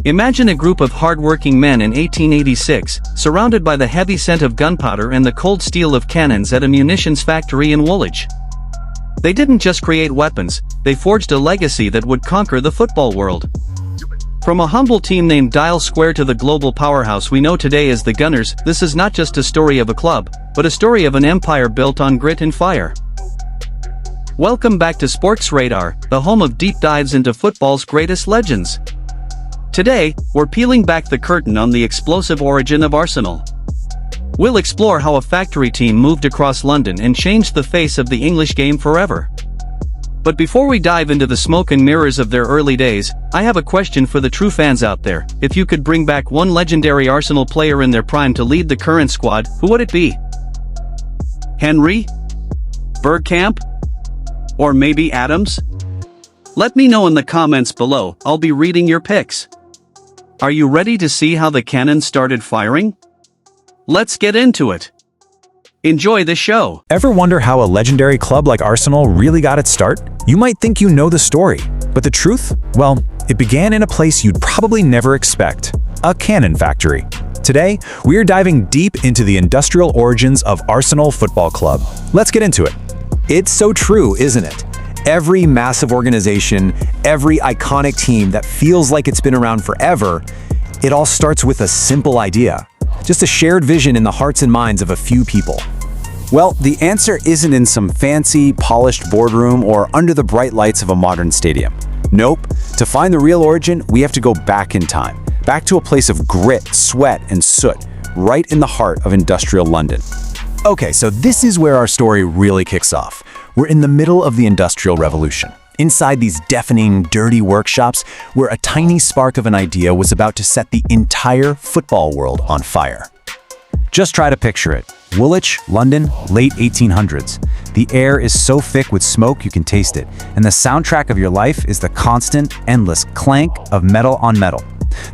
Imagine a group of hard-working men in 1886, surrounded by the heavy scent of gunpowder and the cold steel of cannons at a munitions factory in Woolwich. They didn't just create weapons, they forged a legacy that would conquer the football world. From a humble team named Dial Square to the global powerhouse we know today as the Gunners, this is not just a story of a club, but a story of an empire built on grit and fire. Welcome back to Sportx Radar, the home of deep dives into football's greatest legends. Today, we're peeling back the curtain on the explosive origin of Arsenal. We'll explore how a factory team moved across London and changed the face of the English game forever. But before we dive into the smoke and mirrors of their early days, I have a question for the true fans out there. If you could bring back one legendary Arsenal player in their prime to lead the current squad, who would it be? Henry? Bergkamp? Or maybe Adams? Let me know in the comments below, I'll be reading your picks. Are you ready to see how the cannon started firing? Let's get into it. Enjoy the show. Ever wonder how a legendary club like Arsenal really got its start? You might think you know the story, but the truth? Well, it began in a place you'd probably never expect, a cannon factory. Today, we're diving deep into the industrial origins of Arsenal Football Club. Let's get into it. It's so true, isn't it? Every massive organization, every iconic team that feels like it's been around forever, it all starts with a simple idea. Just a shared vision in the hearts and minds of a few people. Well, the answer isn't in some fancy, polished boardroom or under the bright lights of a modern stadium. Nope. To find the real origin, we have to go back in time. Back to a place of grit, sweat, and soot, right in the heart of industrial London. Okay, so this is where our story really kicks off. We're in the middle of the Industrial Revolution. Inside these deafening, dirty workshops where a tiny spark of an idea was about to set the entire football world on fire. Just try to picture it. Woolwich, London, late 1800s. The air is so thick with smoke you can taste it, and the soundtrack of your life is the constant, endless clank of metal on metal.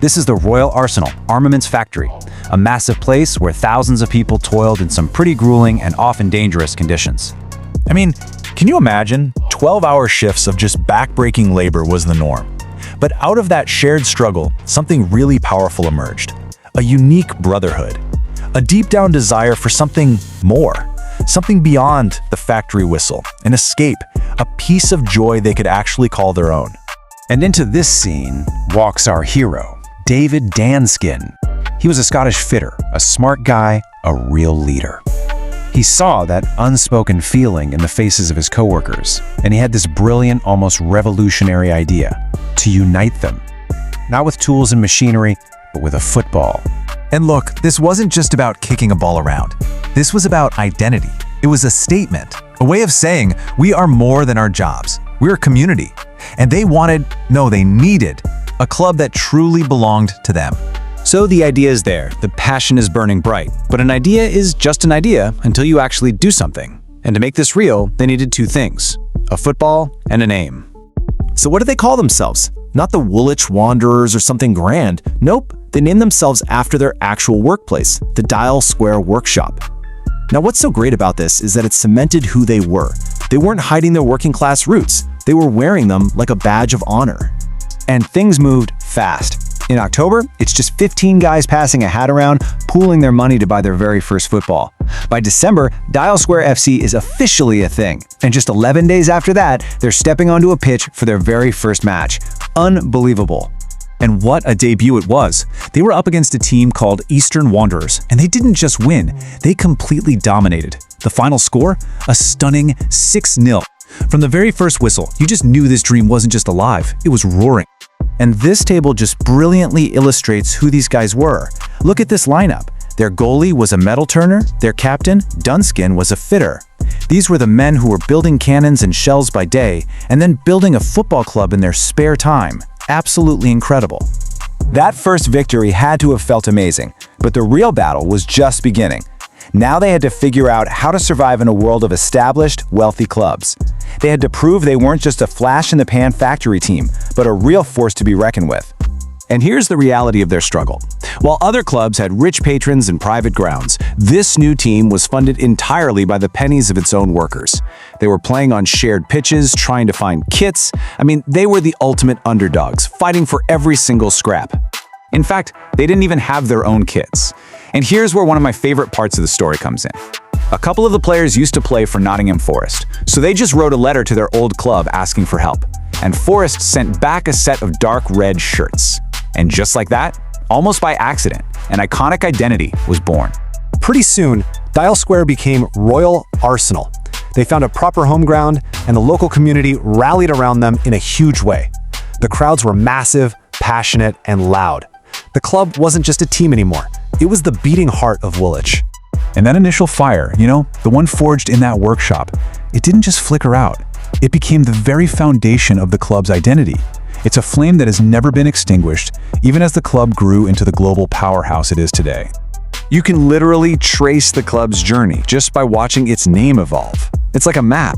This is the Royal Arsenal Armaments Factory, a massive place where thousands of people toiled in some pretty grueling and often dangerous conditions. I mean, can you imagine? 12-hour shifts of just back-breaking labor was the norm. But out of that shared struggle, something really powerful emerged. A unique brotherhood. A deep-down desire for something more. Something beyond the factory whistle. An escape. A piece of joy they could actually call their own. And into this scene walks our hero, David Danskin. He was a Scottish fitter, a smart guy, a real leader. He saw that unspoken feeling in the faces of his coworkers, and he had this brilliant, almost revolutionary idea to unite them. Not with tools and machinery, but with a football. And look, this wasn't just about kicking a ball around. This was about identity. It was a statement, a way of saying we are more than our jobs. We're a community. And they needed a club that truly belonged to them. So the idea is there, the passion is burning bright, but an idea is just an idea until you actually do something. And to make this real, they needed two things, a football and a name. So what do they call themselves? Not the Woolwich Wanderers or something grand. Nope, they named themselves after their actual workplace, the Dial Square Workshop. Now what's so great about this is that it cemented who they were. They weren't hiding their working class roots. They were wearing them like a badge of honor. And things moved fast. In October, it's just 15 guys passing a hat around, pooling their money to buy their very first football. By December, Dial Square FC is officially a thing. And just 11 days after that, they're stepping onto a pitch for their very first match. Unbelievable. And what a debut it was. They were up against a team called Eastern Wanderers, and they didn't just win, they completely dominated. The final score? A stunning 6-0. From the very first whistle, you just knew this dream wasn't just alive, it was roaring. And this table just brilliantly illustrates who these guys were. Look at this lineup. Their goalie was a metal turner, their captain, Dunskin, was a fitter. These were the men who were building cannons and shells by day, and then building a football club in their spare time. Absolutely incredible. That first victory had to have felt amazing, but the real battle was just beginning. Now they had to figure out how to survive in a world of established, wealthy clubs. They had to prove they weren't just a flash-in-the-pan factory team, but a real force to be reckoned with. And here's the reality of their struggle. While other clubs had rich patrons and private grounds, this new team was funded entirely by the pennies of its own workers. They were playing on shared pitches, trying to find kits. They were the ultimate underdogs, fighting for every single scrap. In fact, they didn't even have their own kits. And here's where one of my favorite parts of the story comes in. A couple of the players used to play for Nottingham Forest, so they just wrote a letter to their old club asking for help. And Forest sent back a set of dark red shirts. And just like that, almost by accident, an iconic identity was born. Pretty soon, Dial Square became Royal Arsenal. They found a proper home ground, and the local community rallied around them in a huge way. The crowds were massive, passionate, and loud. The club wasn't just a team anymore. It was the beating heart of Woolwich. And that initial fire, the one forged in that workshop, it didn't just flicker out. It became the very foundation of the club's identity. It's a flame that has never been extinguished, even as the club grew into the global powerhouse it is today. You can literally trace the club's journey just by watching its name evolve. It's like a map.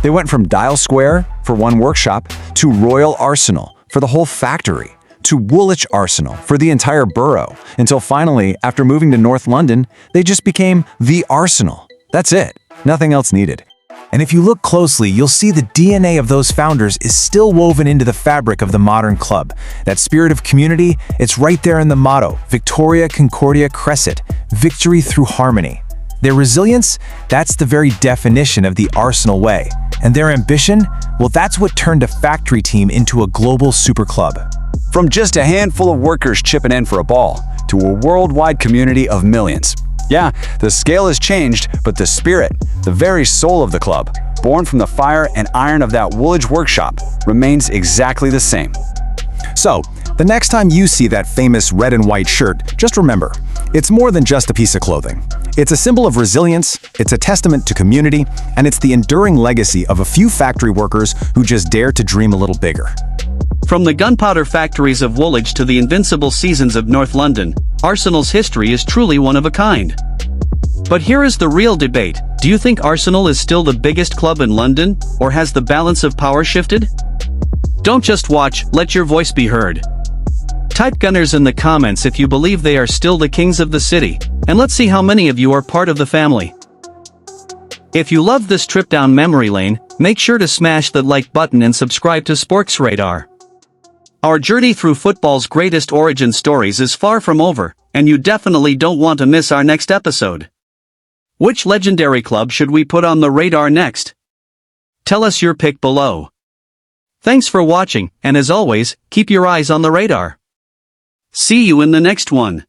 They went from Dial Square for one workshop to Royal Arsenal for the whole factory, to Woolwich Arsenal for the entire borough, until finally, after moving to North London, they just became the Arsenal. That's it. Nothing else needed. And if you look closely, you'll see the DNA of those founders is still woven into the fabric of the modern club. That spirit of community, it's right there in the motto, Victoria Concordia Crescit, victory through harmony. Their resilience, that's the very definition of the Arsenal way. And their ambition, well, that's what turned a factory team into a global super club. From just a handful of workers chipping in for a ball, to a worldwide community of millions. Yeah, the scale has changed, but the spirit, the very soul of the club, born from the fire and iron of that Woolwich workshop, remains exactly the same. So, the next time you see that famous red and white shirt, just remember, it's more than just a piece of clothing. It's a symbol of resilience, it's a testament to community, and it's the enduring legacy of a few factory workers who just dare to dream a little bigger. From the gunpowder factories of Woolwich to the invincible seasons of North London, Arsenal's history is truly one of a kind. But here is the real debate. Do you think Arsenal is still the biggest club in London, or has the balance of power shifted? Don't just watch, let your voice be heard. Type Gunners in the comments if you believe they are still the kings of the city, and let's see how many of you are part of the family. If you loved this trip down memory lane, make sure to smash that like button and subscribe to Sportx Radar. Our journey through football's greatest origin stories is far from over, and you definitely don't want to miss our next episode. Which legendary club should we put on the radar next? Tell us your pick below. Thanks for watching, and as always, keep your eyes on the radar. See you in the next one.